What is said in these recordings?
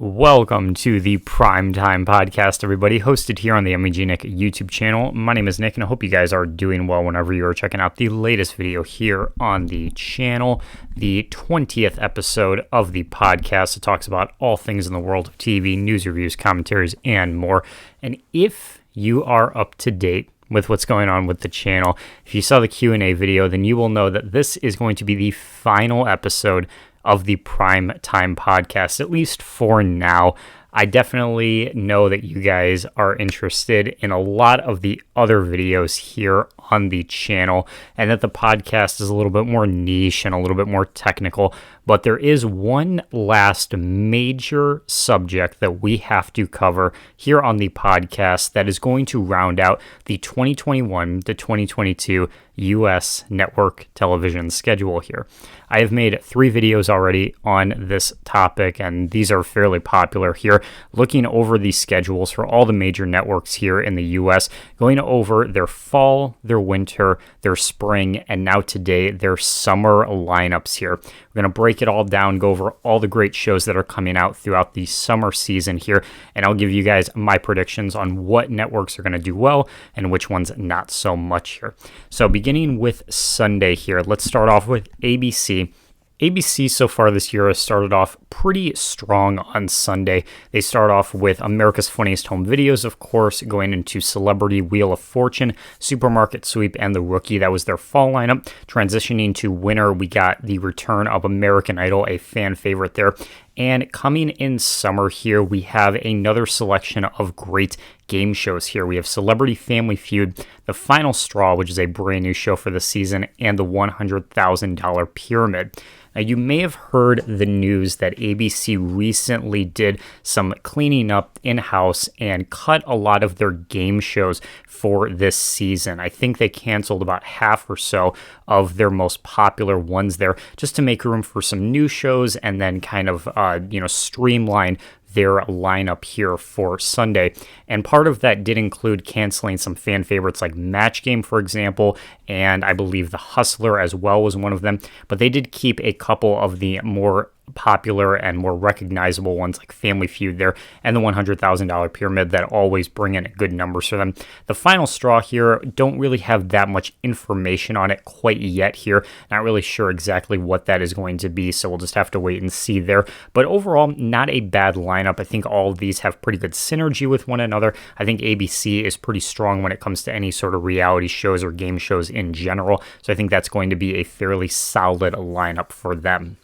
Welcome to the Primetime Podcast, everybody, hosted here on the MEG Nick YouTube channel. My name is Nick, and I hope you guys are doing well whenever you are checking out the latest video here on the channel, the 20th episode of the podcast. It talks about all things in the world of TV, news reviews, commentaries, and more. And if you are up to date with what's going on with the channel, if you saw the Q&A video, then you will know that this is going to be the final episode of the Prime Time Podcast, at least for now. I definitely know that you guys are interested in a lot of the other videos here on the channel, and that the podcast is a little bit more niche and a little bit more technical, but there is one last major subject that we have to cover here on the podcast that is going to round out the 2021 to 2022 U.S. network television schedule here. I have made 3 videos already on this topic, and these are fairly popular here, looking over the schedules for all the major networks here in the U.S., going over their fall, their winter, their spring, and now today, their summer lineups here. We're going to break it all down, go over all the great shows that are coming out throughout the summer season here, and I'll give you guys my predictions on what networks are going to do well and which ones not so much here. So beginning with Sunday here, let's start off with ABC. ABC so far this year has started off pretty strong on Sunday. They start off with America's Funniest Home Videos, of course, going into Celebrity Wheel of Fortune, Supermarket Sweep, and The Rookie. That was their fall lineup. Transitioning to winter, we got the return of American Idol, a fan favorite there. And coming in summer here, we have another selection of great game shows here. We have Celebrity Family Feud, The Final Straw, which is a brand new show for the season, and the $100,000 Pyramid. Now, you may have heard the news that ABC recently did some cleaning up in-house and cut a lot of their game shows for this season. I think they canceled about half or so of their most popular ones there just to make room for some new shows and then kind of, streamline their lineup here for Sunday. And part of that did include canceling some fan favorites like Match Game, for example, and I believe The Hustler as well was one of them. But they did keep a couple of the more popular and more recognizable ones like Family Feud there and the $100,000 Pyramid that always bring in good numbers for them. The Final Straw here, don't really have that much information on it quite yet here. Not really sure exactly what that is going to be, so we'll just have to wait and see there. But overall, not a bad lineup. I think all of these have pretty good synergy with one another. I think ABC is pretty strong when it comes to any sort of reality shows or game shows in general, so I think that's going to be a fairly solid lineup for them.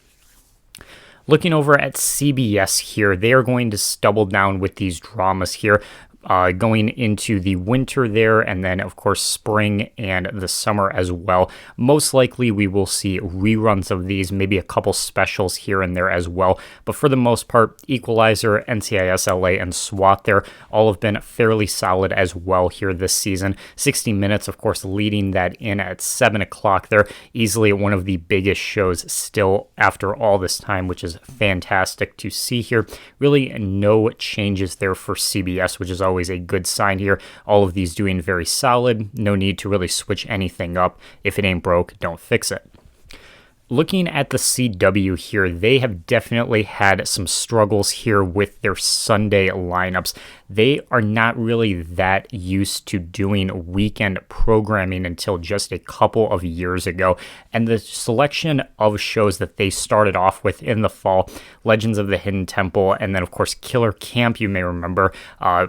Looking over at CBS here, they are going to double down with these dramas here. Going into the winter there, and then of course spring and the summer as well. Most likely we will see reruns of these, maybe a couple specials here and there as well, but for the most part, Equalizer, NCIS LA, and SWAT there all have been fairly solid as well here this season. 60 Minutes, of course, leading that in at 7 o'clock there, easily one of the biggest shows still after all this time, which is fantastic to see here. Really no changes there for CBS, which is always a good sign here. All of these doing very solid. No need to really switch anything up. If it ain't broke, don't fix it. Looking at the CW here, they have definitely had some struggles here with their Sunday lineups. They are not really that used to doing weekend programming until just a couple of years ago. And the selection of shows that they started off with in the fall, Legends of the Hidden Temple, and then of course Killer Camp, you may remember,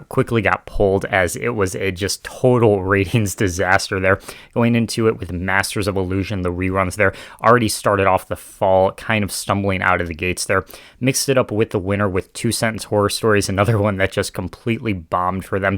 quickly got pulled as it was a just total ratings disaster there. Going into it with Masters of Illusion, the reruns there, already started off the fall kind of stumbling out of the gates there. Mixed it up with the winter with Two Sentence Horror Stories, another one that just completely bombed for them.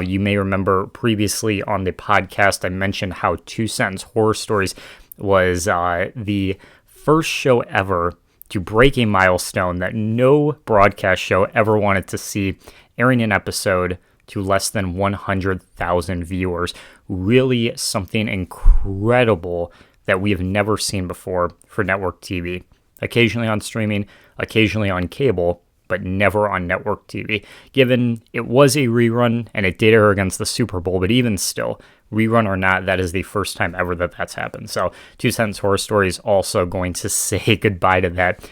You may remember previously on the podcast I mentioned how Two Sentence Horror Stories was the first show ever to break a milestone that no broadcast show ever wanted to see, airing an episode to less than 100,000 viewers. Really something incredible that we have never seen before for network TV. Occasionally on streaming, occasionally on cable, but never on network TV. Given it was a rerun and it did air against the Super Bowl, but even still, rerun or not, that is the first time ever that that's happened. So Two Cents Horror Story is also going to say goodbye to that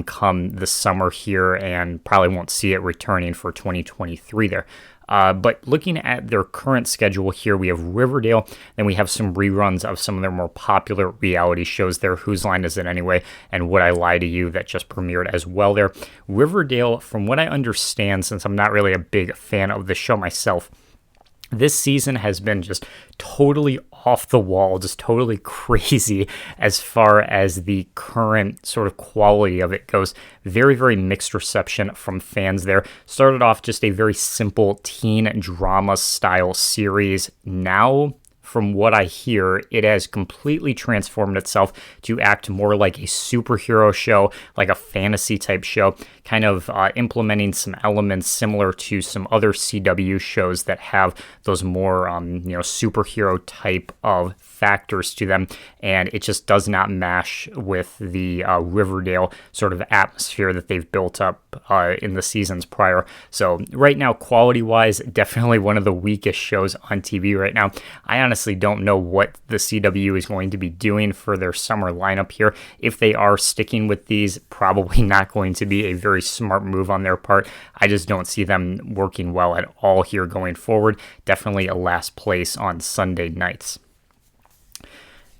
come the summer here, and probably won't see it returning for 2023 there. But looking at their current schedule here, we have Riverdale, then we have some reruns of some of their more popular reality shows there. Whose Line Is It Anyway? And Would I Lie to You, that just premiered as well there. Riverdale, from what I understand, since I'm not really a big fan of the show myself, this season has been just totally off the wall, just totally crazy as far as the current sort of quality of it goes. Very, very mixed reception from fans there. Started off just a very simple teen drama style series. Now, from what I hear, it has completely transformed itself to act more like a superhero show, like a fantasy type show, kind of implementing some elements similar to some other CW shows that have those more, superhero type of factors to them, and it just does not mash with the Riverdale sort of atmosphere that they've built up in the seasons prior. So right now, quality-wise, definitely one of the weakest shows on TV right now. I honestly don't know what the CW is going to be doing for their summer lineup here. If they are sticking with these, probably not going to be a very smart move on their part. I just don't see them working well at all here going forward. Definitely a last place on Sunday nights.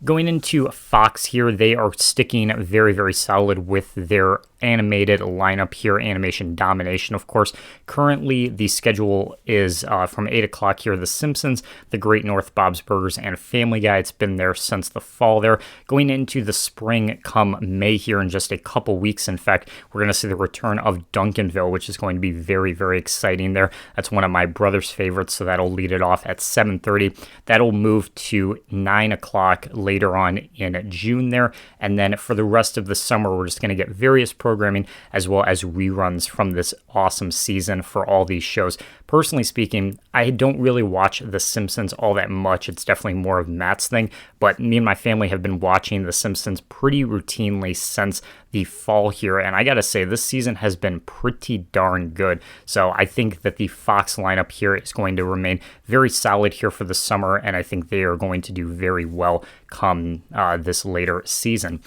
Going into Fox here, they are sticking very, very solid with their animated lineup here, Animation Domination, of course. Currently, the schedule is from 8 o'clock here, The Simpsons, The Great North, Bob's Burgers, and Family Guy. It's been there since the fall there. Going into the spring come May here in just a couple weeks, in fact, we're going to see the return of Duncanville, which is going to be very, very exciting there. That's one of my brother's favorites, so that'll lead it off at 7:30. That'll move to 9 o'clock later on in June there, and then for the rest of the summer, we're just going to get various programming as well as reruns from this awesome season for all these shows. Personally speaking, I don't really watch The Simpsons all that much. It's definitely more of Matt's thing, but me and my family have been watching The Simpsons pretty routinely since the fall here, and I gotta say, this season has been pretty darn good. So I think that the Fox lineup here is going to remain very solid here for the summer, and I think they are going to do very well come this later season.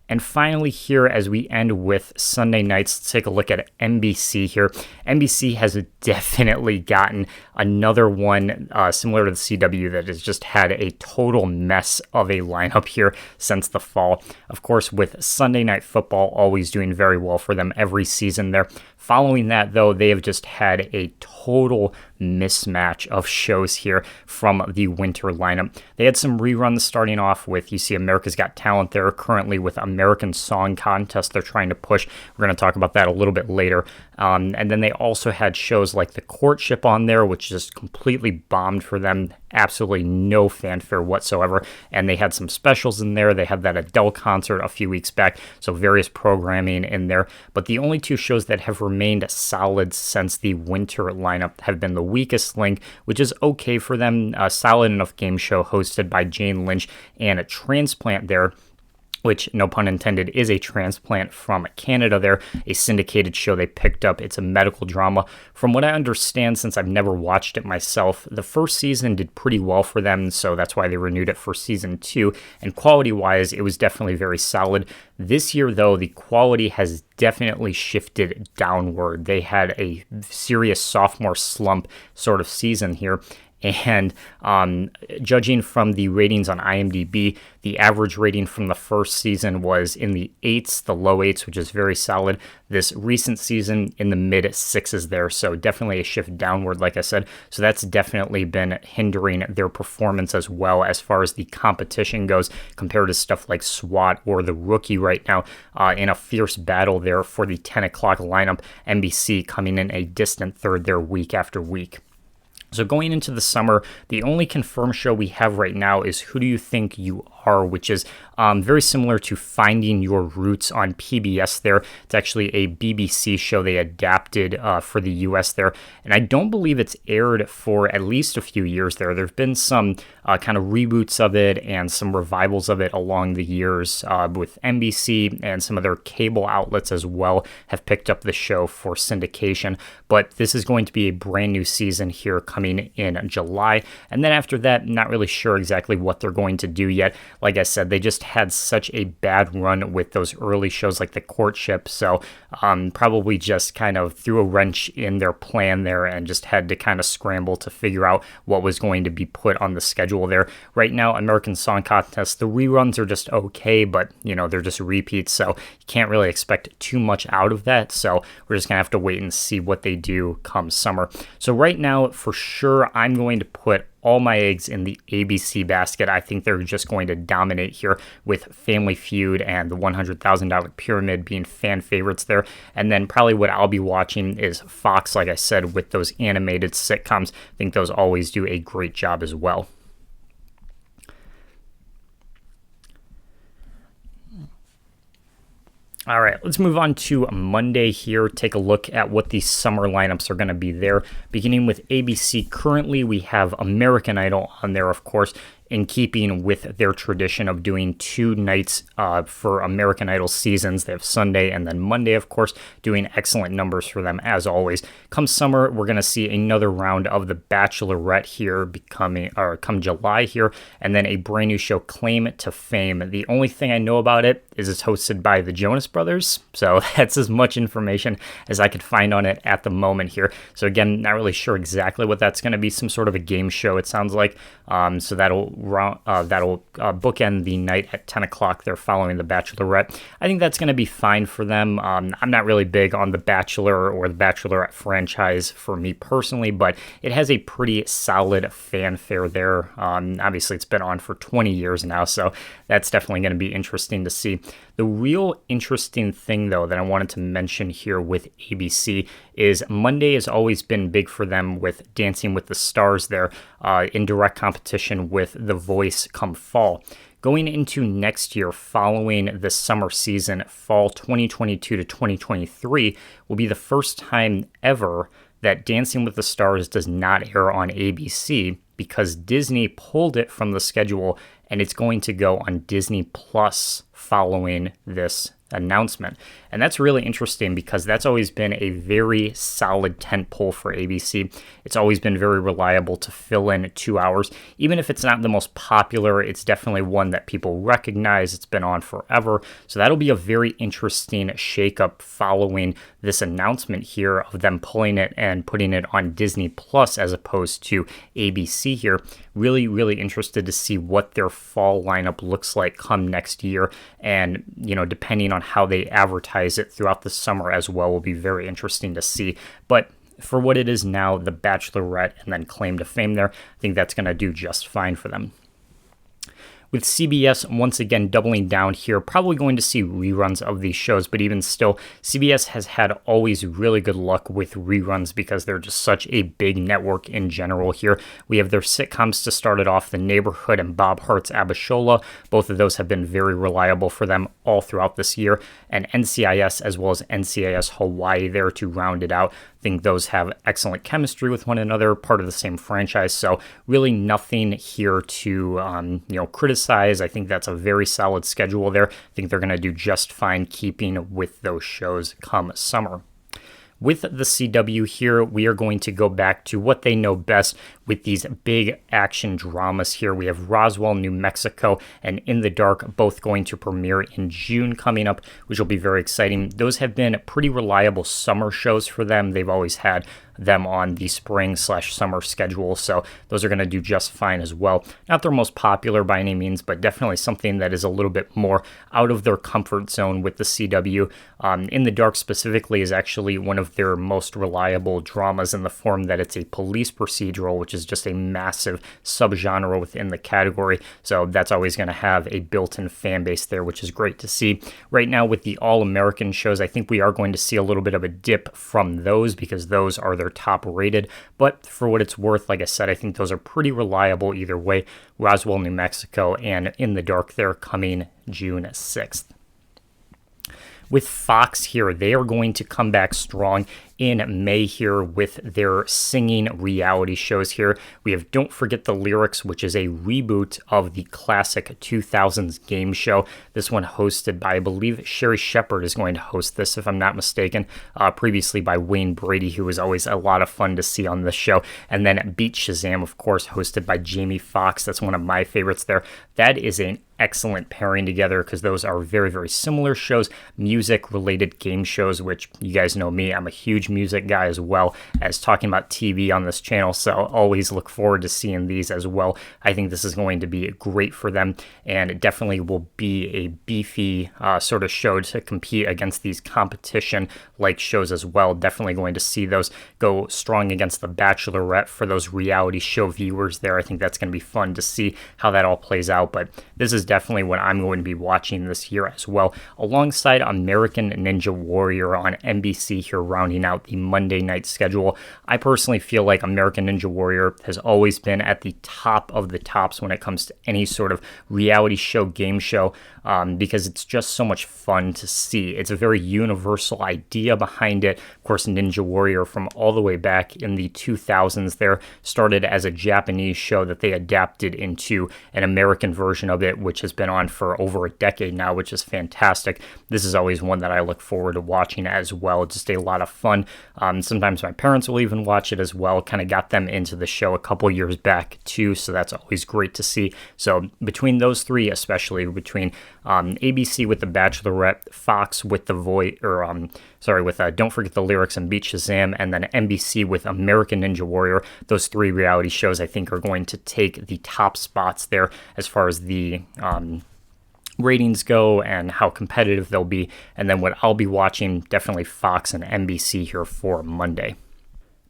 And finally here, as we end with Sunday nights, let's take a look at NBC here. NBC has definitely gotten another one similar to the CW that has just had a total mess of a lineup here since the fall. Of course, with Sunday Night Football always doing very well for them every season there. Following that, though, they have just had a total mismatch of shows here from the winter lineup. They had some reruns starting off with, you see America's Got Talent there, currently with American Song Contest they're trying to push. We're going to talk about that a little bit later. And then they also had shows like The Courtship on there, which just completely bombed for them. Absolutely no fanfare whatsoever. And they had some specials in there. They had that Adele concert a few weeks back, so various programming in there. But the only two shows that have remained solid since the winter lineup have been The Weakest Link, which is okay for them, a solid enough game show hosted by Jane Lynch, and a Transplant there, which, no pun intended, is a transplant from Canada there, a syndicated show they picked up. It's a medical drama. From what I understand, since I've never watched it myself, the first season did pretty well for them, so that's why they renewed it for season 2, and quality-wise, it was definitely very solid. This year, though, the quality has definitely shifted downward. They had a serious sophomore slump sort of season here, and judging from the ratings on IMDb, the average rating from the first season was in the 8s, the low 8s, which is very solid. This recent season in the mid 6s there, so definitely a shift downward, like I said. So that's definitely been hindering their performance as well as far as the competition goes, compared to stuff like SWAT or The Rookie right now, in a fierce battle there for the 10 o'clock lineup. NBC coming in a distant third there week after week. So going into the summer, the only confirmed show we have right now is Who Do You Think You Are, which is very similar to Finding Your Roots on PBS there. It's actually a BBC show they adapted for the US there, and I don't believe it's aired for at least a few years there. There've been some kind of reboots of it and some revivals of it along the years with NBC, and some of their cable outlets as well have picked up the show for syndication. But this is going to be a brand new season here coming in July, and then after that, not really sure exactly what they're going to do yet. Like I said, they just had such a bad run with those early shows like The Courtship, so probably just kind of threw a wrench in their plan there and just had to kind of scramble to figure out what was going to be put on the schedule there. Right now, American Song Contest, the reruns are just okay, but they're just repeats, so you can't really expect too much out of that. So we're just gonna have to wait and see what they do come summer. So right now, for sure, I'm going to put all my eggs in the ABC basket. I think they're just going to dominate here, with Family Feud and the $100,000 Pyramid being fan favorites there. And then probably what I'll be watching is Fox, like I said, with those animated sitcoms. I think those always do a great job as well. All right, let's move on to Monday here. Take a look at what the summer lineups are going to be there. Beginning with ABC, currently we have American Idol on there, of course, in keeping with their tradition of doing 2 nights for American Idol seasons. They have Sunday and then Monday, of course, doing excellent numbers for them as always. Come summer, we're going to see another round of The Bachelorette here come July here, and then a brand new show, Claim to Fame. The only thing I know about it is it's hosted by the Jonas Brothers, so that's as much information as I could find on it at the moment here. So again, not really sure exactly what that's going to be. Some sort of a game show, it sounds like. So that'll bookend the night at 10 o'clock there following The Bachelorette. I think that's going to be fine for them. I'm not really big on The Bachelor or The Bachelorette franchise for me personally, but it has a pretty solid fanfare there. Obviously, it's been on for 20 years now, so that's definitely going to be interesting to see. The real interesting thing, though, that I wanted to mention here with ABC is Monday has always been big for them with Dancing with the Stars there, in direct competition with The Voice come fall. Going into next year, following the summer season, fall 2022 to 2023, will be the first time ever that Dancing with the Stars does not air on ABC, because Disney pulled it from the schedule, and it's going to go on Disney Plus following this announcement. And that's really interesting, because that's always been a very solid tentpole for ABC. It's always been very reliable to fill in 2 hours. Even if it's not the most popular, it's definitely one that people recognize. It's been on forever. So that'll be a very interesting shakeup following this announcement here of them pulling it and putting it on Disney Plus as opposed to ABC here. Really, really interested to see what their fall lineup looks like come next year. And, depending on how they advertise it throughout the summer as well, will be very interesting to see. But for what it is now, The Bachelorette and then Claim to Fame there, I think that's going to do just fine for them. With CBS once again doubling down here, probably going to see reruns of these shows, but even still, CBS has had always really good luck with reruns because they're just such a big network in general here. We have their sitcoms to start it off, The Neighborhood and Bob Hearts Abishola. Both of those have been very reliable for them all throughout this year, and NCIS as well as NCIS Hawaii there to round it out. I think those have excellent chemistry with one another, part of the same franchise, so really nothing here to criticize. I think that's a very solid schedule there. I think they're going to do just fine keeping with those shows come summer. With the CW here, we are going to go back to what they know best with these big action dramas here. We have Roswell, New Mexico, and In the Dark, both going to premiere in June coming up, which will be very exciting. Those have been pretty reliable summer shows for them. They've always had them on the spring/summer schedule, so those are going to do just fine as well. Not their most popular by any means, but definitely something that is a little bit more out of their comfort zone with the CW. In the Dark specifically is actually one of their most reliable dramas in the form that it's a police procedural, which is just a massive subgenre within the category, so that's always going to have a built-in fan base there, which is great to see. Right now with the All-American shows, I think we are going to see a little bit of a dip from those because those are their they're top rated, but for what it's worth, like I said, I think those are pretty reliable either way. Roswell, New Mexico, and In the Dark there coming June 6th. With Fox here, they are going to come back strong in May here with their singing reality shows here. We have Don't Forget the Lyrics, which is a reboot of the classic 2000s game show. This one hosted by, I believe, Sherry Shepherd is going to host this, if I'm not mistaken, previously by Wayne Brady, who was always a lot of fun to see on this show. And then Beat Shazam, of course, hosted by Jamie Foxx. That's one of my favorites there. That is an excellent pairing together because those are very, very similar shows, music-related game shows, which you guys know me, I'm a huge music guy as well as talking about TV on this channel, so always look forward to seeing these as well. I think this is going to be great for them, and it definitely will be a beefy sort of show to compete against these competition-like shows as well. Definitely going to see those go strong against The Bachelorette for those reality show viewers there. I think that's going to be fun to see how that all plays out, but this is definitely what I'm going to be watching this year as well, alongside American Ninja Warrior on NBC here, rounding out the Monday night schedule. I personally feel like American Ninja Warrior has always been at the top of the tops when it comes to any sort of reality show, game show, because it's just so much fun to see. It's a very universal idea behind it. Of course, Ninja Warrior from all the way back in the 2000s there started as a Japanese show that they adapted into an American version of it, which has been on for over a decade now, which is fantastic. This is always one that I look forward to watching as well. Just a lot of fun. Sometimes my parents will even watch it as well. Kind of got them into the show a couple years back too, so that's always great to see. So between those three, especially between ABC with The Bachelorette, Fox with with Don't Forget the Lyrics and Beat Shazam, and then NBC with American Ninja Warrior, those three reality shows I think are going to take the top spots there as far as the ratings go and how competitive they'll be. And then what I'll be watching, definitely Fox and NBC here for Monday.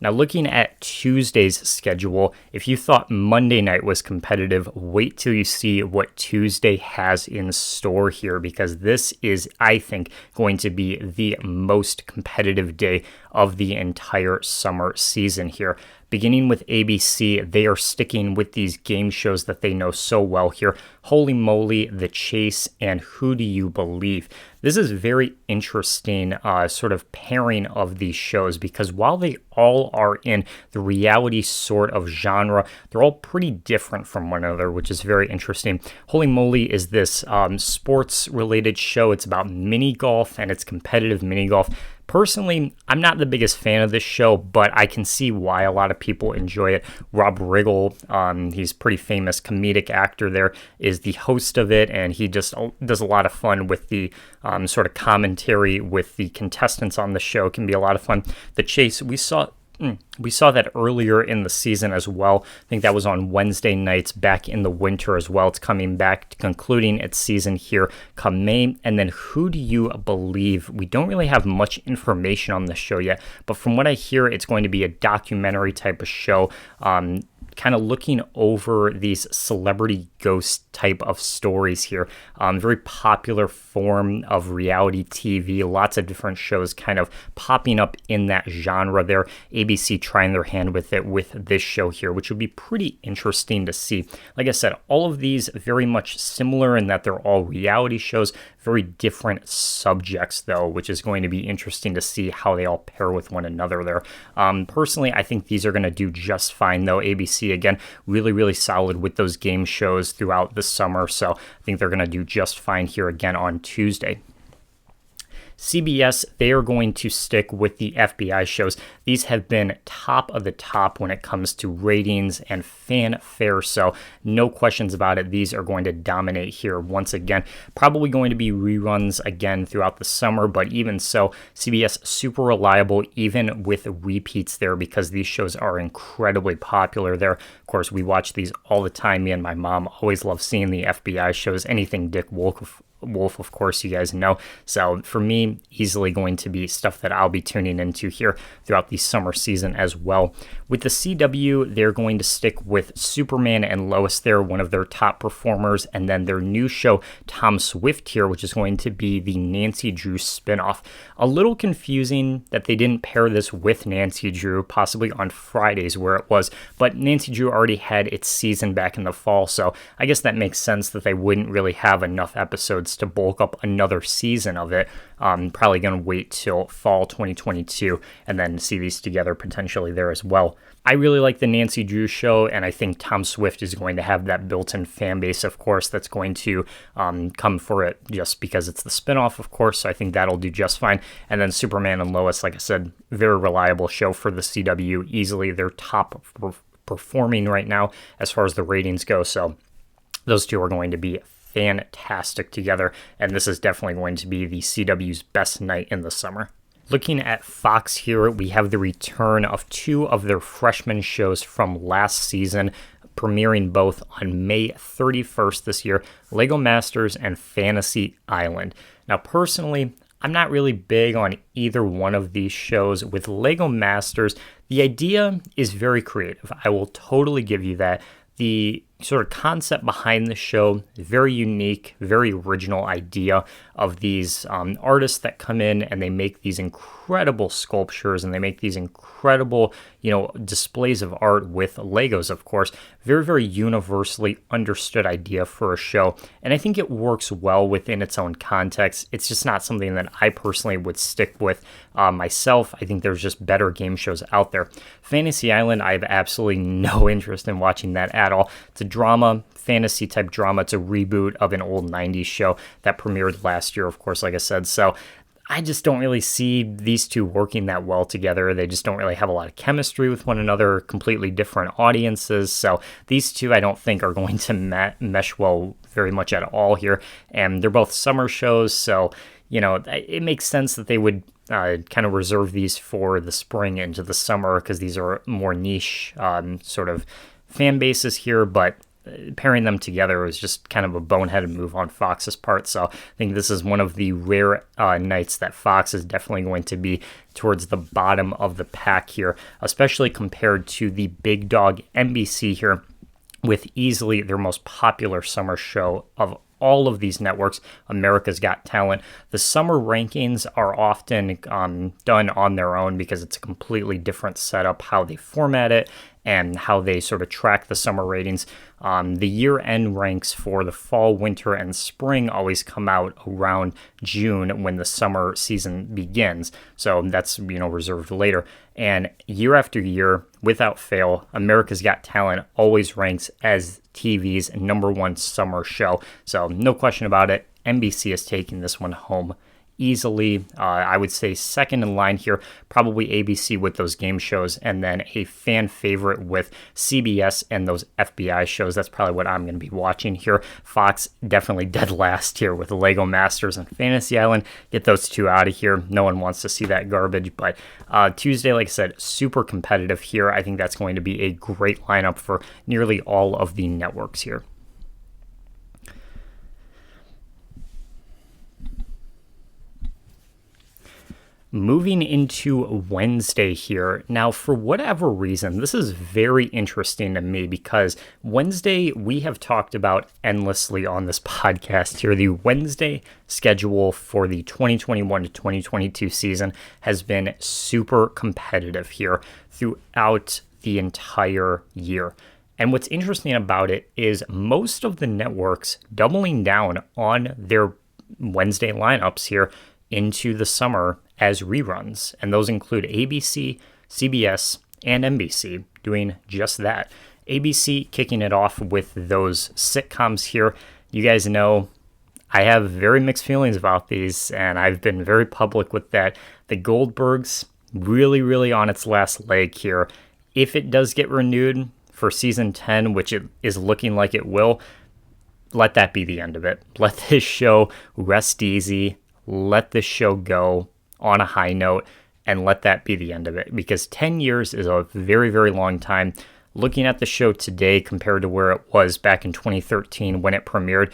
Now, looking at Tuesday's schedule, if you thought Monday night was competitive, wait till you see what Tuesday has in store here, because this is, I think, going to be the most competitive day of the entire summer season here. Beginning with ABC, they are sticking with these game shows that they know so well here. Holy Moly, The Chase, and Who Do You Believe? This is very interesting sort of pairing of these shows, because while they all are in the reality sort of genre, they're all pretty different from one another, which is very interesting. Holy Moly is this sports-related show. It's about mini golf, and it's competitive mini golf. Personally, I'm not the biggest fan of this show, but I can see why a lot of people enjoy it. Rob Riggle, he's a pretty famous comedic actor there, is the host of it, and he just does a lot of fun with the sort of commentary with the contestants on the show. It can be a lot of fun. The Chase, we saw that earlier in the season as well. I think that was on Wednesday nights back in the winter as well. It's coming back to concluding its season here come May. And then Who Do You Believe? We don't really have much information on the show yet, but from what I hear, it's going to be a documentary type of show, kind of looking over these celebrity ghost type of stories here. Very popular form of reality TV. Lots of different shows kind of popping up in that genre there. ABC trying their hand with it with this show here, which would be pretty interesting to see. Like I said, all of these very much similar in that they're all reality shows, very different subjects though, which is going to be interesting to see how they all pair with one another there. Personally, I think these are going to do just fine though. ABC, again, really, really solid with those game shows throughout the summer, so I think they're going to do just fine here again on Tuesday. CBS, they are going to stick with the FBI shows. These have been top of the top when it comes to ratings and fanfare, so no questions about it. These are going to dominate here once again. Probably going to be reruns again throughout the summer, but even so, CBS super reliable even with repeats there because these shows are incredibly popular there. Of course, we watch these all the time. Me and my mom always love seeing the FBI shows, anything Dick Wolf, of course, you guys know. So for me, easily going to be stuff that I'll be tuning into here throughout the summer season as well. With the CW, they're going to stick with Superman and Lois there, one of their top performers, and then their new show, Tom Swift here, which is going to be the Nancy Drew spinoff. A little confusing that they didn't pair this with Nancy Drew, possibly on Fridays where it was, but Nancy Drew already had its season back in the fall, so I guess that makes sense that they wouldn't really have enough episodes to bulk up another season of it. Probably going to wait till fall 2022 and then see these together potentially there as well. I really like the Nancy Drew show, and I think Tom Swift is going to have that built-in fan base, of course, that's going to come for it just because it's the spinoff, of course, so I think that'll do just fine. And then Superman and Lois, like I said, very reliable show for the CW, easily their top performing right now as far as the ratings go, so those two are going to be fantastic together, and this is definitely going to be the CW's best night in the summer. Looking at Fox here, we have the return of two of their freshman shows from last season, premiering both on May 31st this year, LEGO Masters and Fantasy Island. Now, personally, I'm not really big on either one of these shows. With LEGO Masters, the idea is very creative. I will totally give you that. The sort of concept behind the show, very unique, very original idea of these artists that come in and they make these incredible sculptures and they make these incredible, displays of art with Legos, of course. Very, very universally understood idea for a show. And I think it works well within its own context. It's just not something that I personally would stick with myself. I think there's just better game shows out there. Fantasy Island, I have absolutely no interest in watching that at all. It's a drama, fantasy type drama. It's a reboot of an old 90s show that premiered last year, of course, like I said. So I just don't really see these two working that well together. They just don't really have a lot of chemistry with one another, completely different audiences. So these two I don't think are going to mesh well very much at all here. And they're both summer shows, so it makes sense that they would kind of reserve these for the spring into the summer because these are more niche sort of fan bases here, but pairing them together was just kind of a boneheaded move on Fox's part. So I think this is one of the rare nights that Fox is definitely going to be towards the bottom of the pack here, especially compared to the big dog NBC here, with easily their most popular summer show of all of these networks, America's Got Talent. The summer rankings are often done on their own because it's a completely different setup, how they format it and how they sort of track the summer ratings. The year-end ranks for the fall, winter, and spring always come out around June when the summer season begins. So that's, reserved later. And year after year, without fail, America's Got Talent always ranks as TV's #1 summer show. So no question about it, NBC is taking this one home easily. I would say second in line here, probably ABC with those game shows, and then a fan favorite with CBS and those FBI shows. That's probably what I'm going to be watching here. Fox definitely dead last here with LEGO Masters and Fantasy Island. Get those two out of here. No one wants to see that garbage, but Tuesday, like I said, super competitive here. I think that's going to be a great lineup for nearly all of the networks here. Moving into Wednesday here. Now, for whatever reason, this is very interesting to me because Wednesday, we have talked about endlessly on this podcast here. The Wednesday schedule for the 2021 to 2022 season has been super competitive here throughout the entire year. And what's interesting about it is most of the networks doubling down on their Wednesday lineups here into the summer as reruns, and those include ABC, CBS, and NBC doing just that. ABC kicking it off with those sitcoms here. You guys know I have very mixed feelings about these, and I've been very public with that. The Goldbergs really, really on its last leg here. If it does get renewed for season 10, which it is looking like it will, let that be the end of it. Let this show rest easy. Let this show go on a high note and let that be the end of it, because 10 years is a very, very long time. Looking at the show today compared to where it was back in 2013 when it premiered,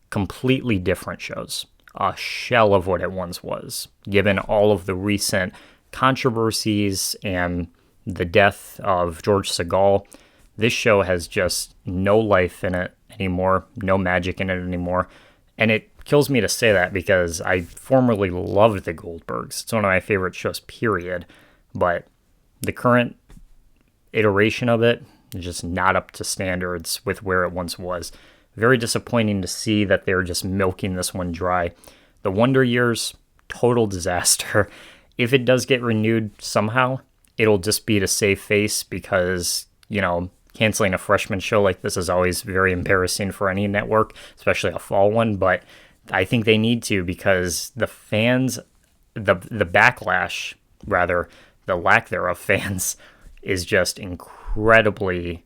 completely different shows, a shell of what it once was, given all of the recent controversies and the death of George Segal. This show has just no life in it anymore, no magic in it anymore. And it kills me to say that because I formerly loved The Goldbergs. It's one of my favorite shows, period. But the current iteration of it is just not up to standards with where it once was. Very disappointing to see that they're just milking this one dry. The Wonder Years, total disaster. If it does get renewed somehow, it'll just be to save face because, canceling a freshman show like this is always very embarrassing for any network, especially a fall one. But I think they need to because the fans, the backlash, rather, the lack thereof fans, is just incredibly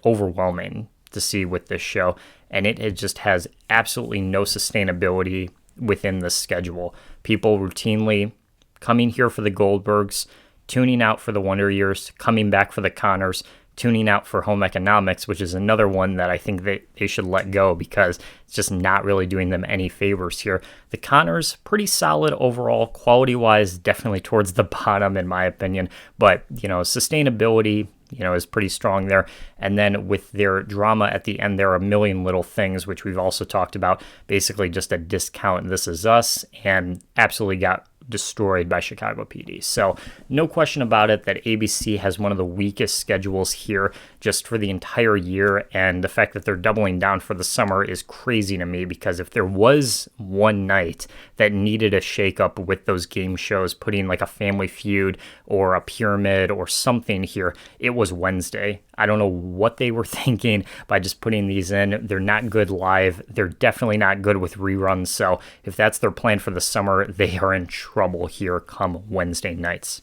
overwhelming to see with this show. And it just has absolutely no sustainability within the schedule. People routinely coming here for the Goldbergs, tuning out for the Wonder Years, coming back for the Connors, tuning out for Home Economics, which is another one that I think they should let go because it's just not really doing them any favors here. The Connors, pretty solid overall, quality-wise, definitely towards the bottom in my opinion, but, sustainability, is pretty strong there. And then with their drama at the end, there are a million little things, which we've also talked about, basically just a discount This Is Us, and absolutely got destroyed by Chicago PD. So no question about it that ABC has one of the weakest schedules here just for the entire year, and the fact that they're doubling down for the summer is crazy to me because if there was one night that needed a shakeup with those game shows, putting like a Family Feud or a Pyramid or something here, it was Wednesday. I don't know what they were thinking by just putting these in. They're not good live. They're definitely not good with reruns. So if that's their plan for the summer, they are in trouble here come Wednesday nights.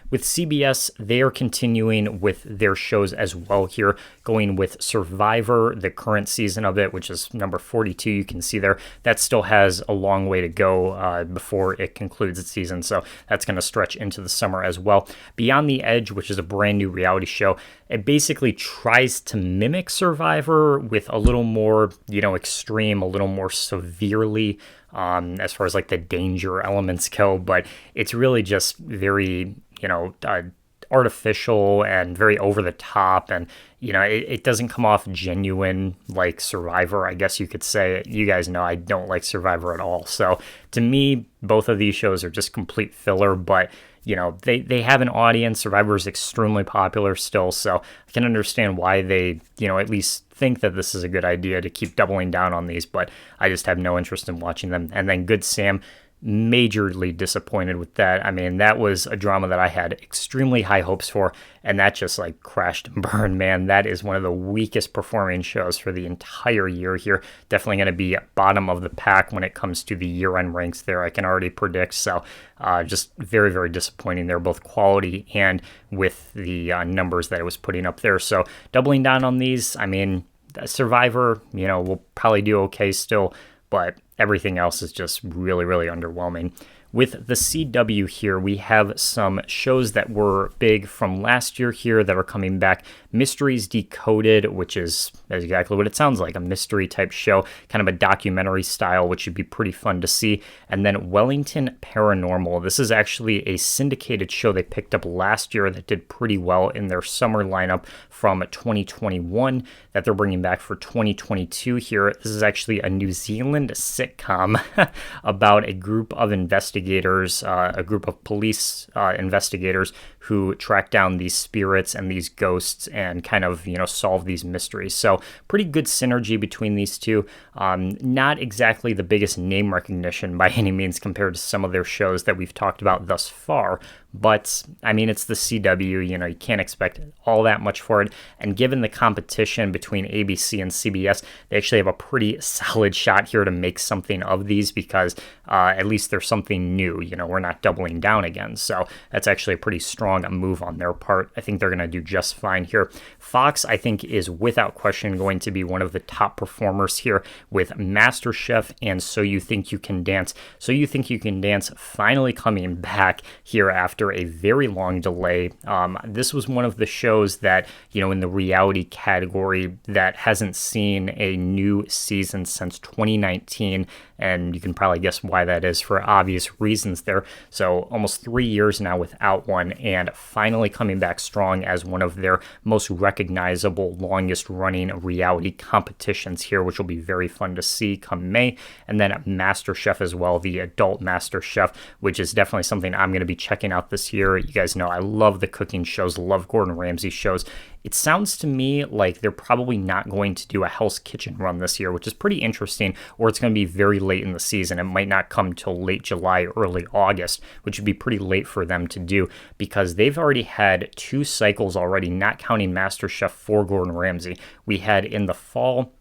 With CBS, they are continuing with their shows as well here, going with Survivor, the current season of it, which is number 42, you can see there. That still has a long way to go before it concludes its season, so that's going to stretch into the summer as well. Beyond the Edge, which is a brand new reality show, it basically tries to mimic Survivor with a little more, extreme, a little more severely as far as like the danger elements go, but it's really just very artificial and very over the top, and it doesn't come off genuine like Survivor, I guess you could say. You guys know I don't like Survivor at all, so to me both of these shows are just complete filler, but they have an audience. Survivor is extremely popular still, so I can understand why they at least think that this is a good idea to keep doubling down on these, but I just have no interest in watching them. And then Good Sam, majorly disappointed with that. I mean, that was a drama that I had extremely high hopes for, and that just like crashed and burned, man. That is one of the weakest performing shows for the entire year here. Definitely going to be bottom of the pack when it comes to the year-end ranks there, I can already predict. So just very, very disappointing there, both quality and with the numbers that it was putting up there. So doubling down on these, I mean, Survivor, will probably do okay still, but everything else is just really, really underwhelming. With the CW here, we have some shows that were big from last year here that are coming back. Mysteries Decoded, which is exactly what it sounds like, a mystery type show, kind of a documentary style, which would be pretty fun to see. And then Wellington Paranormal. This is actually a syndicated show they picked up last year that did pretty well in their summer lineup from 2021 that they're bringing back for 2022 here. This is actually a New Zealand sitcom about a group of investigators, a group of police investigators who track down these spirits and these ghosts and kind of, solve these mysteries. So pretty good synergy between these two. Not exactly the biggest name recognition by any means compared to some of their shows that we've talked about thus far. But, I mean, it's the CW, you can't expect all that much for it. And given the competition between ABC and CBS, they actually have a pretty solid shot here to make something of these because at least there's something new. We're not doubling down again. So that's actually a pretty strong move on their part. I think they're going to do just fine here. Fox, I think, is without question going to be one of the top performers here with MasterChef and So You Think You Can Dance. So You Think You Can Dance finally coming back here after after a very long delay. This was one of the shows that, in the reality category that hasn't seen a new season since 2019, and you can probably guess why that is for obvious reasons there. So almost 3 years now without one, and finally coming back strong as one of their most recognizable, longest running reality competitions here, which will be very fun to see come May. And then MasterChef as well, the adult MasterChef, which is definitely something I'm going to be checking out this year. You guys know I love the cooking shows, love Gordon Ramsay shows. It sounds to me like they're probably not going to do a Hell's Kitchen run this year, which is pretty interesting, or it's going to be very late in the season. It might not come till late July, early August, which would be pretty late for them to do because they've already had 2 cycles already, not counting MasterChef for Gordon Ramsay. We had in the fall,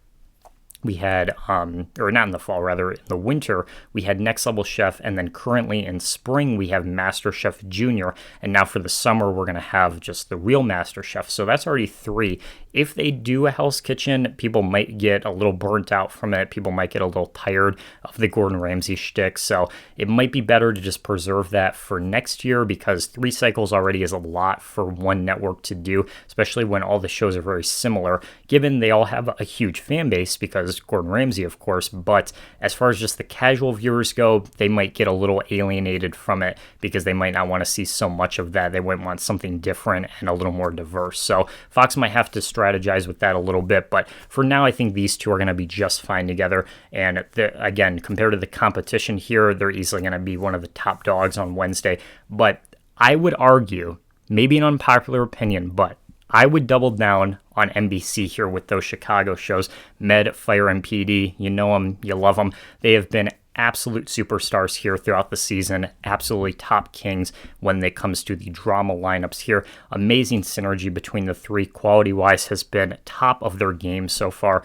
we had, or not in the fall, rather, in the winter, we had Next Level Chef, and then currently in spring, we have MasterChef Junior, and now for the summer, we're going to have just the real MasterChef, so that's already 3. If they do a Hell's Kitchen, people might get a little burnt out from it, people might get a little tired of the Gordon Ramsay shtick, so it might be better to just preserve that for next year, because 3 cycles already is a lot for one network to do, especially when all the shows are very similar, given they all have a huge fan base, because Gordon Ramsay, of course, but as far as just the casual viewers go, they might get a little alienated from it because they might not want to see so much of that. They might want something different and a little more diverse. So Fox might have to strategize with that a little bit, but for now, I think these two are going to be just fine together. And again, compared to the competition here, they're easily going to be one of the top dogs on Wednesday. But I would argue, maybe an unpopular opinion, but I would double down on NBC here with those Chicago shows. Med, Fire, and PD. You know them, you love them. They have been absolute superstars here throughout the season. Absolutely top kings when it comes to the drama lineups here. Amazing synergy between the 3. Quality-wise has been top of their game so far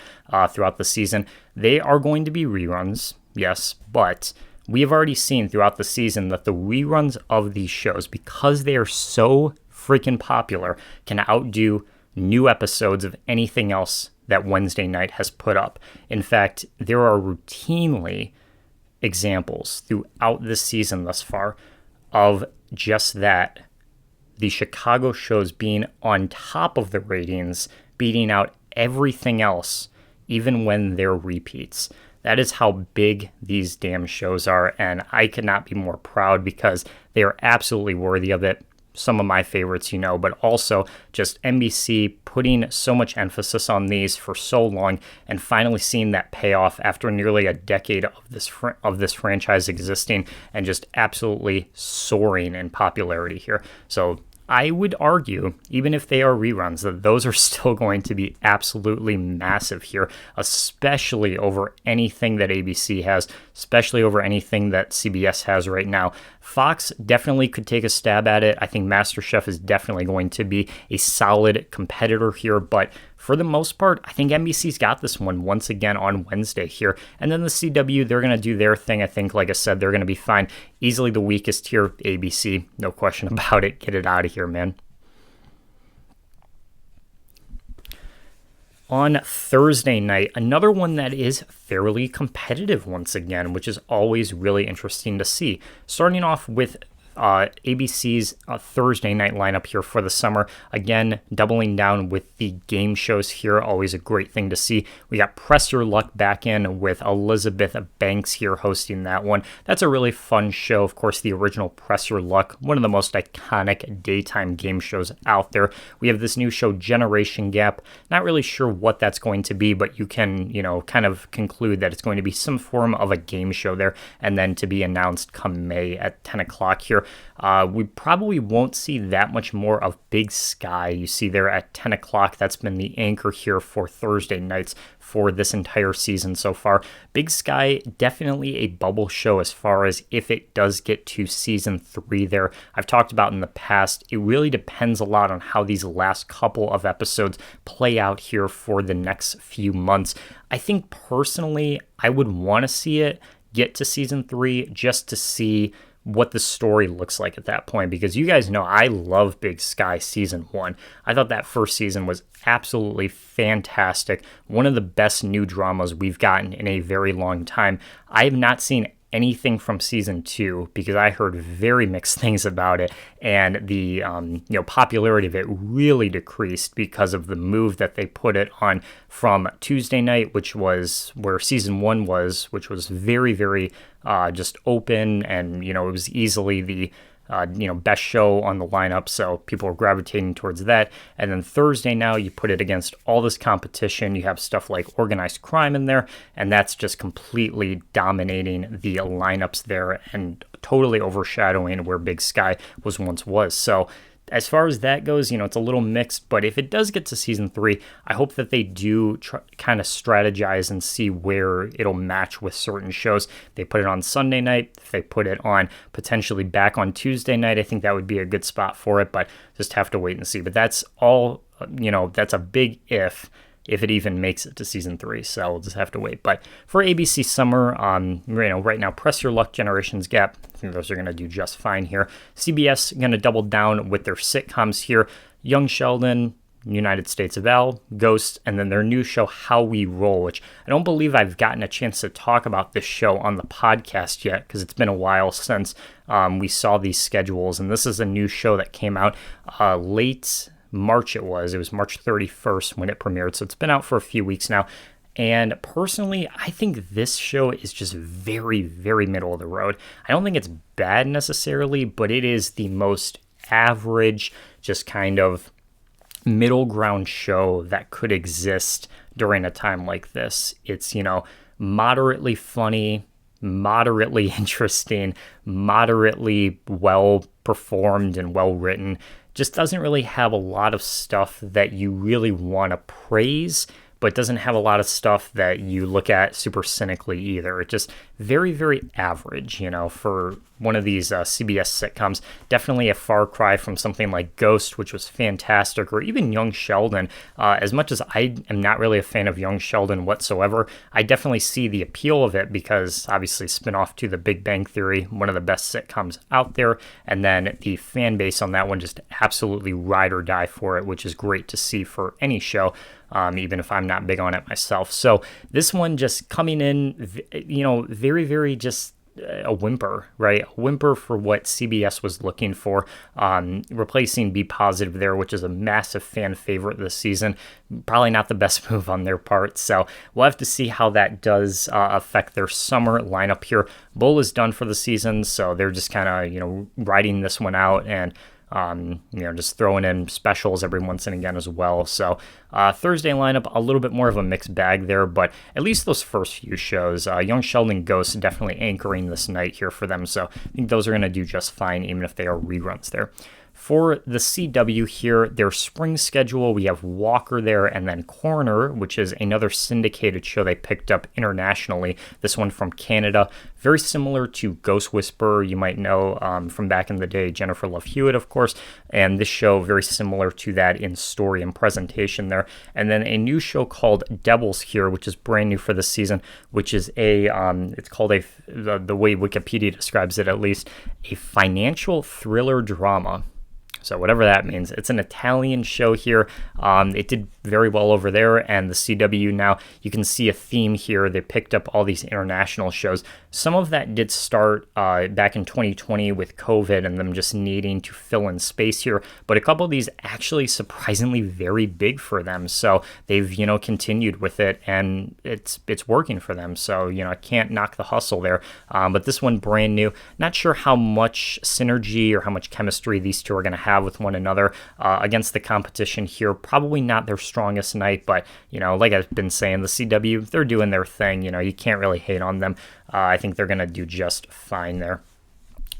throughout the season. They are going to be reruns, yes, but we have already seen throughout the season that the reruns of these shows, because they are so freaking popular, can outdo new episodes of anything else that Wednesday night has put up. In fact, there are routinely examples throughout this season thus far of just that, the Chicago shows being on top of the ratings, beating out everything else, even when they're repeats. That is how big these damn shows are, and I could not be more proud because they are absolutely worthy of it. Some of my favorites, but also just NBC putting so much emphasis on these for so long and finally seeing that payoff after nearly a decade of this franchise existing and just absolutely soaring in popularity here. So I would argue, even if they are reruns, that those are still going to be absolutely massive here, especially over anything that ABC has, especially over anything that CBS has right now. Fox definitely could take a stab at it. I think MasterChef is definitely going to be a solid competitor here, but for the most part, I think NBC's got this one once again on Wednesday here. And then the CW, they're going to do their thing. I think, like I said, they're going to be fine. Easily the weakest here, ABC. No question about it. Get it out of here, man. On Thursday night, another one that is fairly competitive once again, which is always really interesting to see. Starting off with ABC's Thursday night lineup here for the summer. Again, doubling down with the game shows here. Always a great thing to see. We got Press Your Luck back in with Elizabeth Banks here hosting that one. That's a really fun show. Of course, the original Press Your Luck, one of the most iconic daytime game shows out there. We have this new show, Generation Gap. Not really sure what that's going to be, but you can, kind of conclude that it's going to be some form of a game show there, and then to be announced come May at 10 o'clock here. We probably won't see that much more of Big Sky. You see there at 10 o'clock. That's been the anchor here for Thursday nights for this entire season so far. Big Sky, definitely a bubble show as far as if it does get to season 3 there. I've talked about in the past, it really depends a lot on how these last couple of episodes play out here for the next few months. I think personally, I would want to see it get to season 3 just to see what the story looks like at that point, because you guys know I love Big Sky season 1. I thought that first season was absolutely fantastic. One of the best new dramas we've gotten in a very long time. I have not seen anything from season 2 because I heard very mixed things about it, and the popularity of it really decreased because of the move that they put it on from Tuesday night, which was where season 1 was, which was very, very just open, and it was easily the best show on the lineup, so people are gravitating towards that. And then Thursday now, you put it against all this competition. You have stuff like organized crime in there, and that's just completely dominating the lineups there and totally overshadowing where Big Sky was. So as far as that goes, it's a little mixed, but if it does get to season 3, I hope that they do kind of strategize and see where it'll match with certain shows. They put it on Sunday night, if they put it on potentially back on Tuesday night, I think that would be a good spot for it, but just have to wait and see. But that's all, that's a big if it even makes it to season 3. So we'll just have to wait. But for ABC Summer, right now, Press Your Luck, Generations Gap, I think those are going to do just fine here. CBS going to double down with their sitcoms here. Young Sheldon, United States of Al, Ghost, and then their new show, How We Roll, which I don't believe I've gotten a chance to talk about this show on the podcast yet because it's been a while since we saw these schedules. And this is a new show that came out late March. It was March 31st when it premiered, so it's been out for a few weeks now. And personally, I think this show is just very, very middle of the road. I don't think it's bad necessarily, but it is the most average, just kind of middle ground show that could exist during a time like this. It's, moderately funny, moderately interesting, moderately well performed and well written. Just doesn't really have a lot of stuff that you really want to praise, but doesn't have a lot of stuff that you look at super cynically either. It's just very, very average, for one of these CBS sitcoms. Definitely a far cry from something like Ghost, which was fantastic, or even Young Sheldon. As much as I am not really a fan of Young Sheldon whatsoever, I definitely see the appeal of it because obviously spinoff to The Big Bang Theory, one of the best sitcoms out there, and then the fan base on that one just absolutely ride or die for it, which is great to see for any show. Even if I'm not big on it myself. So this one just coming in, very, very just a whimper, right? A whimper for what CBS was looking for, replacing Be Positive there, which is a massive fan favorite this season. Probably not the best move on their part. So we'll have to see how that does affect their summer lineup here. Bull is done for the season, so they're just kind of, riding this one out and just throwing in specials every once and again as well. So Thursday lineup, a little bit more of a mixed bag there, but at least those first few shows, Young Sheldon Ghost definitely anchoring this night here for them. So I think those are going to do just fine, even if they are reruns there. For the CW here, their spring schedule, we have Walker there, and then Coroner, which is another syndicated show they picked up internationally, this one from Canada. Very similar to Ghost Whisperer, you might know from back in the day, Jennifer Love Hewitt, of course, and this show very similar to that in story and presentation there. And then a new show called Devils here, which is brand new for this season, which is it's called the way Wikipedia describes it at least, a financial thriller drama. So whatever that means. It's an Italian show here. It did very well over there, and the CW now, you can see a theme here. They picked up all these international shows. Some of that did start back in 2020 with COVID and them just needing to fill in space here, but a couple of these actually surprisingly very big for them. So they've, continued with it, and it's working for them. So, I can't knock the hustle there. But this one brand new. Not sure how much synergy or how much chemistry these two are going to have with one another against the competition here. Probably not their strongest night, but like I've been saying, the CW, they're doing their thing. You can't really hate on them. I think they're going to do just fine there.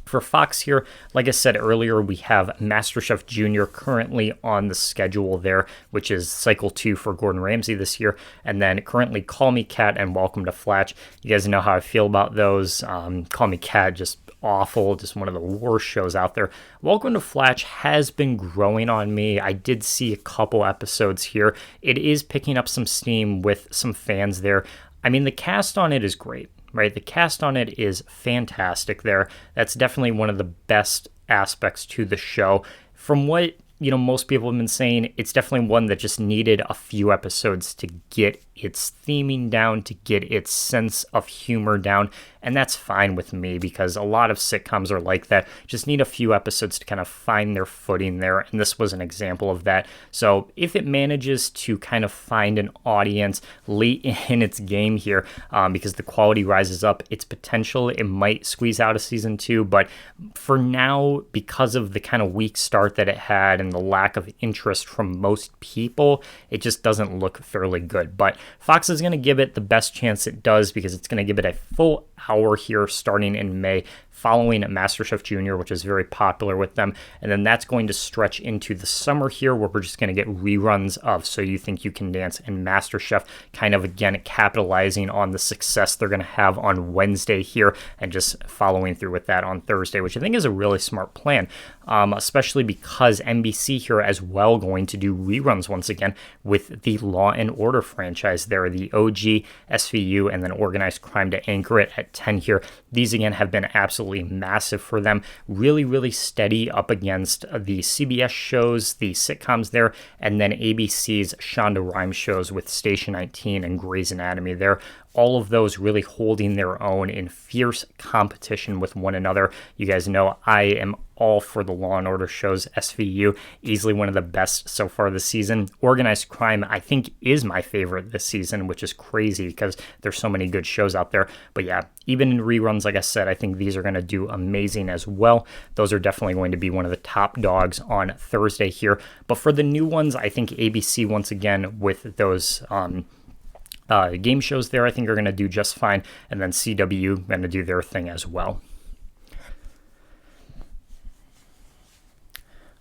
For Fox here, like I said earlier, we have MasterChef Junior currently on the schedule there, which is cycle 2 for Gordon Ramsay this year. And then currently Call Me Kat and Welcome to Flatch. You guys know how I feel about those. Call Me Kat, just awful, just one of the worst shows out there. Welcome to Flatch has been growing on me. I did see a couple episodes here. It is picking up some steam with some fans there. I mean, the cast on it is great, right? The cast on it is fantastic there. That's definitely one of the best aspects to the show. From what most people have been saying, it's definitely one that just needed a few episodes to get its theming down, to get its sense of humor down, And that's fine with me because a lot of sitcoms are like that. Just need a few episodes to kind of find their footing there. And this was an example of that. So if it manages to kind of find an audience late in its game here, because the quality rises up, its potential, it might squeeze out a season 2. But for now, because of the kind of weak start that it had and the lack of interest from most people, it just doesn't look fairly good. But Fox is going to give it the best chance it does because it's going to give it a full hour here starting in May, following MasterChef Junior, which is very popular with them. And then that's going to stretch into the summer here where we're just going to get reruns of So You Think You Can Dance and MasterChef, kind of again capitalizing on the success they're going to have on Wednesday here and just following through with that on Thursday, which I think is a really smart plan, especially because NBC here as well going to do reruns once again with the Law and Order franchise there, the OG, SVU, and then Organized Crime to anchor it at 10 here. These again have been absolutely massive for them. Really, really steady up against the CBS shows, the sitcoms there, and then ABC's Shonda Rhimes shows with Station 19 and Grey's Anatomy there. All of those really holding their own in fierce competition with one another. You guys know I am all for the Law and Order shows. SVU, easily one of the best so far this season. Organized Crime, I think, is my favorite this season, which is crazy because there's so many good shows out there. But yeah, even in reruns, like I said, I think these are going to do amazing as well. Those are definitely going to be one of the top dogs on Thursday here. But for the new ones, I think ABC, once again, with those game shows there, I think are going to do just fine. And then CW going to do their thing as well.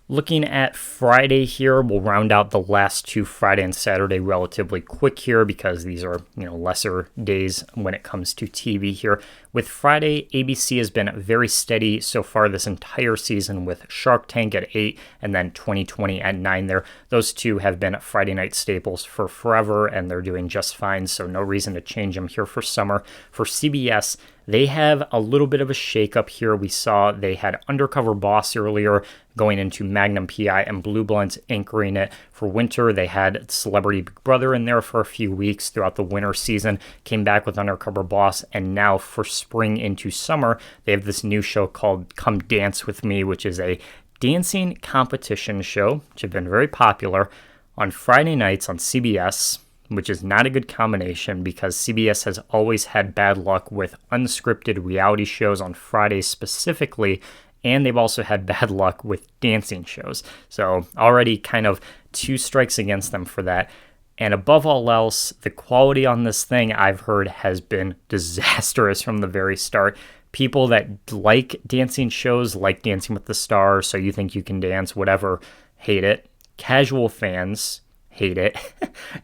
Looking at Friday here, we'll round out the last two, Friday and Saturday, relatively quick here because these are, lesser days when it comes to TV here. With Friday, ABC has been very steady so far this entire season with Shark Tank at 8 and then 2020 at 9 there. Those two have been Friday night staples for forever and they're doing just fine, so no reason to change them here for summer. For CBS, they have a little bit of a shakeup here. We saw they had Undercover Boss earlier going into Magnum PI and Blue Bloods anchoring it for winter. They had Celebrity Big Brother in there for a few weeks throughout the winter season, came back with Undercover Boss, and now for spring into summer, they have this new show called Come Dance With Me, which is a dancing competition show, which have been very popular on Friday nights on CBS, which is not a good combination because CBS has always had bad luck with unscripted reality shows on Fridays specifically, and they've also had bad luck with dancing shows. So already kind of two strikes against them for that. And above all else, the quality on this thing I've heard has been disastrous from the very start. People that like dancing shows, like Dancing with the Stars, So You Think You Can Dance, whatever, hate it. Casual fans hate it.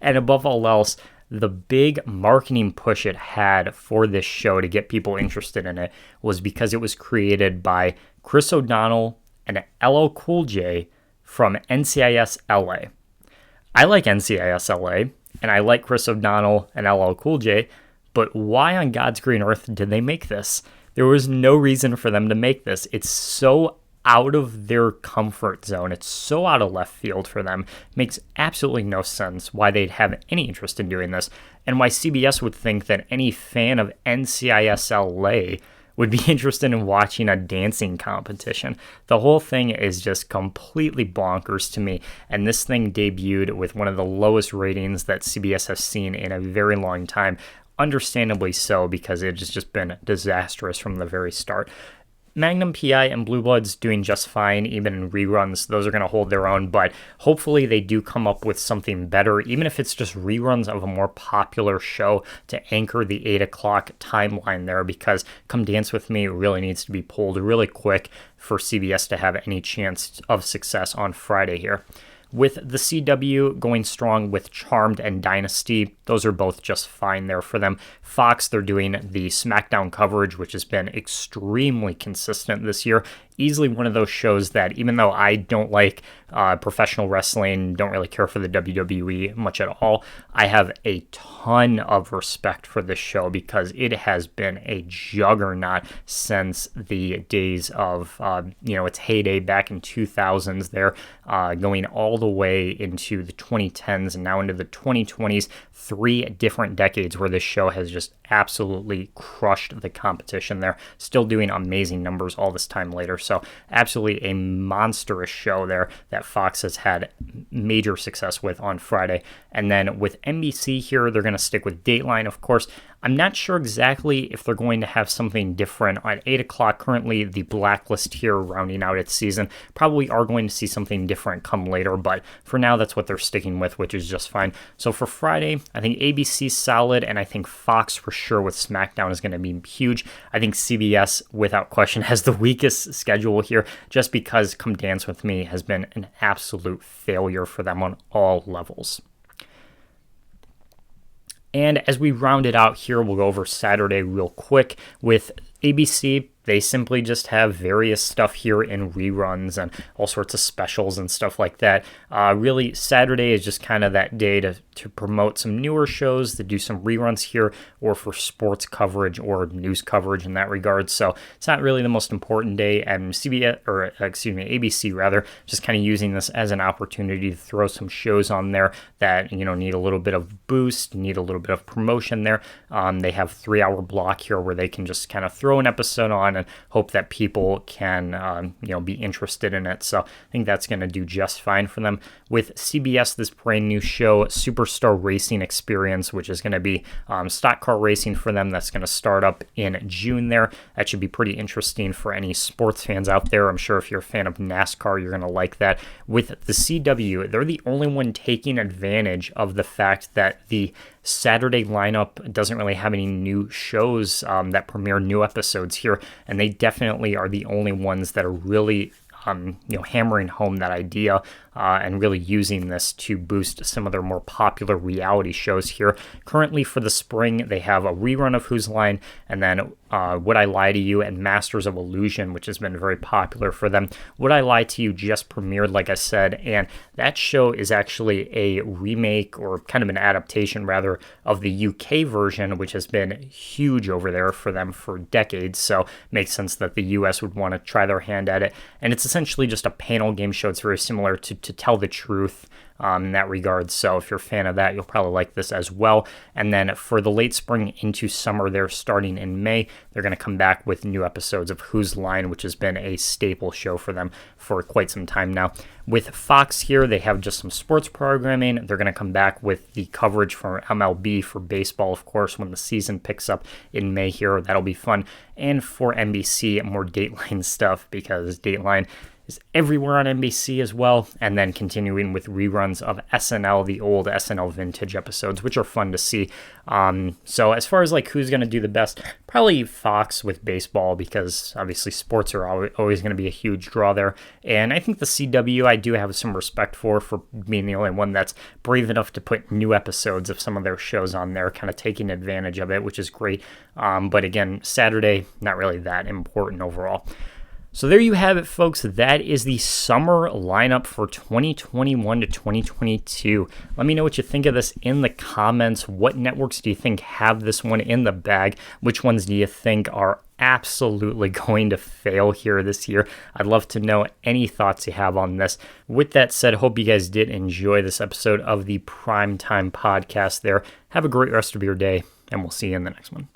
And above all else, the big marketing push it had for this show to get people interested in it was because it was created by Chris O'Donnell and LL Cool J from NCIS LA. I like NCIS LA, and I like Chris O'Donnell and LL Cool J, but why on God's green earth did they make this? There was no reason for them to make this. It's so out of their comfort zone. It's so out of left field for them. It makes absolutely no sense why they'd have any interest in doing this, and why CBS would think that any fan of NCIS LA would be interested in watching a dancing competition. The whole thing is just completely bonkers to me, and this thing debuted with one of the lowest ratings that CBS has seen in a very long time, understandably so, because it has just been disastrous from the very start. Magnum PI and Blue Bloods doing just fine, even in reruns. Those are going to hold their own, but hopefully they do come up with something better, even if it's just reruns of a more popular show to anchor the 8 o'clock timeline there, because Come Dance With Me really needs to be pulled really quick for CBS to have any chance of success on Friday here. With the CW going strong with Charmed and Dynasty, those are both just fine there for them. Fox, they're doing the SmackDown coverage, which has been extremely consistent this year. easily one of those shows that, even though I don't like professional wrestling, don't really care for the WWE much at all, I have a ton of respect for this show because it has been a juggernaut since the days of, its heyday back in 2000s there, going all the way into the 2010s and now into the 2020s, 3 different decades where this show has just absolutely crushed the competition there, still doing amazing numbers all this time later. So absolutely a monstrous show there that Fox has had major success with on Friday. And then with NBC here, they're going to stick with Dateline, of course. I'm not sure exactly if they're going to have something different at 8 o'clock. Currently, the Blacklist here rounding out its season. Probably are going to see something different come later, but for now, that's what they're sticking with, which is just fine. So for Friday, I think ABC's solid, and I think Fox for sure with SmackDown is going to be huge. I think CBS, without question, has the weakest schedule here, just because Come Dance With Me has been an absolute failure for them on all levels. And as we round it out here, we'll go over Saturday real quick with ABC. They simply just have various stuff here in reruns and all sorts of specials and stuff like that. Really, Saturday is just kind of that day to promote some newer shows, to do some reruns here, or for sports coverage or news coverage in that regard. So it's not really the most important day, and ABC rather, just kind of using this as an opportunity to throw some shows on there that, need a little bit of boost, need a little bit of promotion there. They have 3-hour block here where they can just kind of throw an episode on and hope that people can, be interested in it. So I think that's going to do just fine for them. With CBS, this brand new show, Superstar Racing Experience, which is going to be stock car racing for them. That's going to start up in June there. That should be pretty interesting for any sports fans out there. I'm sure if you're a fan of NASCAR, you're going to like that. With the CW, they're the only one taking advantage of the fact that the Saturday lineup doesn't really have any new shows that premiere new episodes here, and they definitely are the only ones that are really hammering home that idea and really using this to boost some of their more popular reality shows here. Currently for the spring, they have a rerun of Whose Line, and then Would I Lie to You and Masters of Illusion, which has been very popular for them. Would I Lie to You just premiered, like I said, and that show is actually a remake, or kind of an adaptation rather, of the UK version, which has been huge over there for them for decades. So it makes sense that the US would want to try their hand at it. And it's essentially just a panel game show. It's very similar to Tell the Truth in that regard. So if you're a fan of that, you'll probably like this as well. And then for the late spring into summer, they're starting in May. They're going to come back with new episodes of Whose Line, which has been a staple show for them for quite some time now. With Fox here, they have just some sports programming. They're going to come back with the coverage for MLB, for baseball, of course, when the season picks up in May here. That'll be fun. And for NBC, more Dateline stuff, because Dateline is everywhere on NBC as well, and then continuing with reruns of SNL, the old SNL vintage episodes, which are fun to see. So as far as like who's going to do the best, probably Fox with baseball, because obviously sports are always going to be a huge draw there. And I think the CW I do have some respect for being the only one that's brave enough to put new episodes of some of their shows on there, kind of taking advantage of it, which is great. But again, Saturday, not really that important overall. So there you have it, folks. That is the summer lineup for 2021 to 2022. Let me know what you think of this in the comments. What networks do you think have this one in the bag? Which ones do you think are absolutely going to fail here this year? I'd love to know any thoughts you have on this. With that said, hope you guys did enjoy this episode of the Primetime Podcast there. Have a great rest of your day, and we'll see you in the next one.